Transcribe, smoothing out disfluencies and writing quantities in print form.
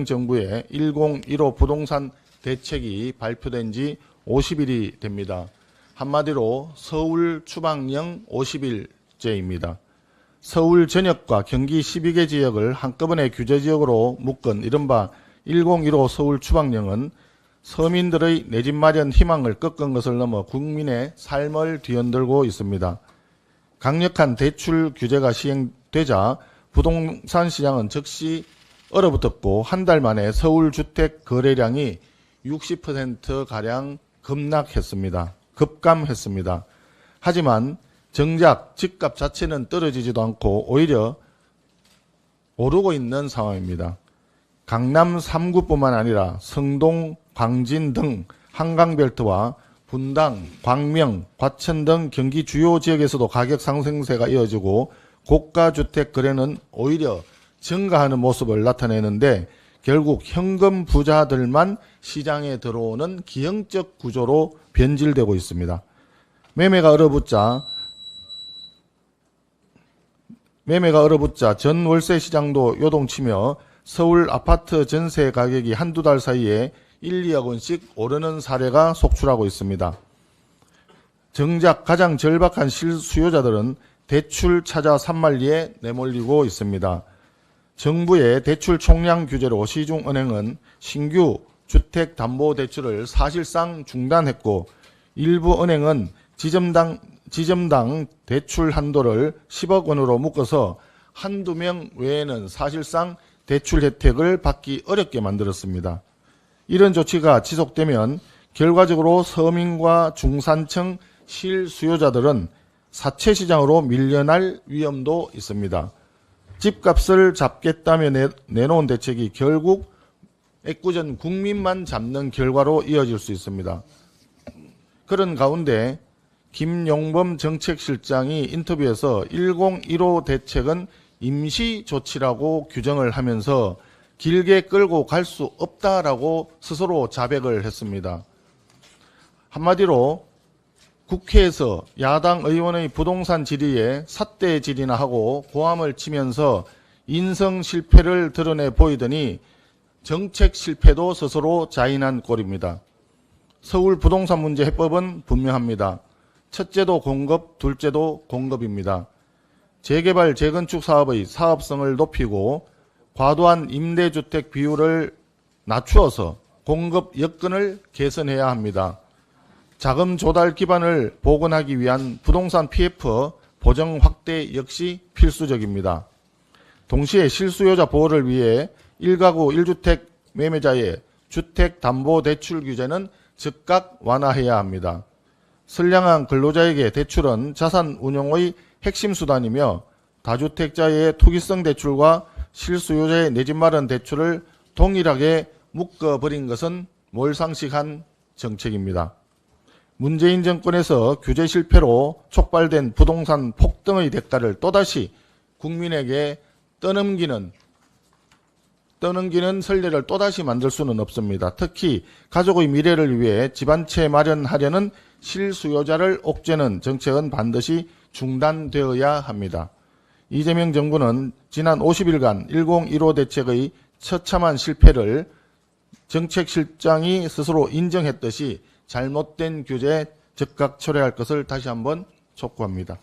정부의 1015 부동산 대책이 발표된 지 50일이 됩니다. 한마디로 서울 추방령 50일째입니다. 서울 전역과 경기 12개 지역을 한꺼번에 규제지역으로 묶은 이른바 1015 서울 추방령은 서민들의 내 집 마련 희망을 꺾은 것을 넘어 국민의 삶을 뒤흔들고 있습니다. 강력한 대출 규제가 시행되자 부동산 시장은 즉시 얼어붙었고 한 달 만에 서울 주택 거래량이 60%가량 급감했습니다. 하지만 정작 집값 자체는 떨어지지도 않고 오히려 오르고 있는 상황입니다. 강남 3구뿐만 아니라 성동, 광진 등 한강벨트와 분당, 광명, 과천 등 경기 주요 지역에서도 가격 상승세가 이어지고 고가주택 거래는 오히려 증가하는 모습을 나타내는데 결국 현금 부자들만 시장에 들어오는 기형적 구조로 변질되고 있습니다. 매매가 얼어붙자 전 월세 시장도 요동치며 서울 아파트 전세 가격이 한두 달 사이에 1, 2억 원씩 오르는 사례가 속출하고 있습니다. 정작 가장 절박한 실수요자들은 대출 찾아 산만리에 내몰리고 있습니다. 정부의 대출 총량 규제로 시중은행은 신규 주택담보대출을 사실상 중단했고 일부 은행은 지점당 대출 한도를 10억 원으로 묶어서 한두 명 외에는 사실상 대출 혜택을 받기 어렵게 만들었습니다. 이런 조치가 지속되면 결과적으로 서민과 중산층 실수요자들은 사채시장으로 밀려날 위험도 있습니다. 집값을 잡겠다며 내놓은 대책이 결국 애꿎은 국민만 잡는 결과로 이어질 수 있습니다. 그런 가운데 김용범 정책실장이 인터뷰에서 1015 대책은 임시조치라고 규정을 하면서 길게 끌고 갈 수 없다라고 스스로 자백을 했습니다. 한마디로 국회에서 야당 의원의 부동산 질의에 삿대질이나 하고 고함을 치면서 인성 실패를 드러내 보이더니 정책 실패도 스스로 자인한 꼴입니다. 서울 부동산 문제 해법은 분명합니다. 첫째도 공급, 둘째도 공급입니다. 재개발, 재건축 사업의 사업성을 높이고 과도한 임대주택 비율을 낮추어서 공급 여건을 개선해야 합니다. 자금 조달 기반을 복원하기 위한 부동산 PF 보정 확대 역시 필수적입니다. 동시에 실수요자 보호를 위해 1가구 1주택 매매자의 주택담보대출 규제는 즉각 완화해야 합니다. 선량한 근로자에게 대출은 자산 운용의 핵심 수단이며 다주택자의 투기성 대출과 실수요자의 내 집 마련 대출을 동일하게 묶어버린 것은 몰상식한 정책입니다. 문재인 정권에서 규제 실패로 촉발된 부동산 폭등의 대가를 또다시 국민에게 떠넘기는 선례를 또다시 만들 수는 없습니다. 특히 가족의 미래를 위해 집안채 마련하려는 실수요자를 옥죄는 정책은 반드시 중단되어야 합니다. 이재명 정부는 지난 50일간 1015 대책의 처참한 실패를 정책실장이 스스로 인정했듯이 잘못된 규제 즉각 철회할 것을 다시 한번 촉구합니다.